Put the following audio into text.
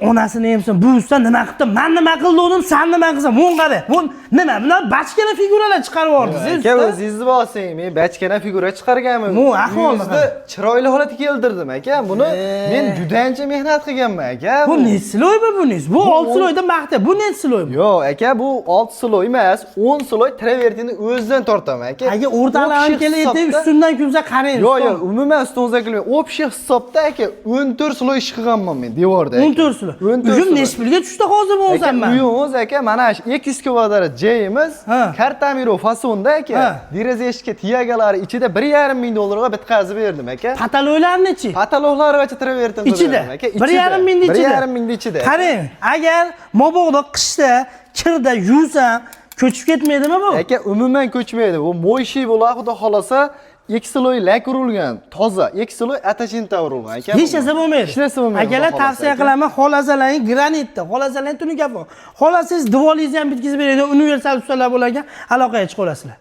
Onasini emsin, buvisidan nima qildi? Men nima qildim, sen nima qilsan? Mun qara. Bu nima? Bular bachkana figuralar chiqarib yubordi. Aka o'zingizni bo'lsang, men bachkana figura chiqarganman. Bu ahvolmi? Uyingizda chiroyli holatga keltirdim aka. Buni men juda ancha mehnat qilganman aka. Bu nechsiloy bu nechi? Bu 6 siloydan maqta. Bu nechsiloy? Yo'q aka, bu 6 siloy emas, 10 siloy travertini o'zidan tortaman aka. Agar o'rtalarni keladi, ustidan kulsa qarang. Yo'q, umuman ustunizdan kulmay, общий hisobda aka 14 siloy ish qilganman men devorda. 14 siloy. Uyim nechi pulga tushdi hozir bo'lsam men? Uyimiz aka mana shu 200 kvadrat joyimiz, Kartamiro fasonda aka. Deraza eshikka tiyagalari ichida 1,5 ming dollarga bitkazib berdim aka. Pataloylarni-chi? Pataloqlargacha travertin ichida aka. 1,5 ming ichida. 1,5 ming ichida. Qarang, agar moboqda qishda kirda yuvsam, ko'chib ketmaydimi bu? Aka umuman ko'chmaydi. Bu mo'yshi bo'ladi, xudo xolasa 2 siloy lak urilgan, toza, 2 siloy atachinta urilgan aka. Hech narsa bo'lmaydi. Hech narsa bo'lmaydi. Akalar tavsiya qilaman, xolasalarning granitda, xolasalarning tunikafon. Xolasangiz divolingizni ham bitkazib beradi, universal ustalar bo'larkan, aloqaga chiqib olasizlar.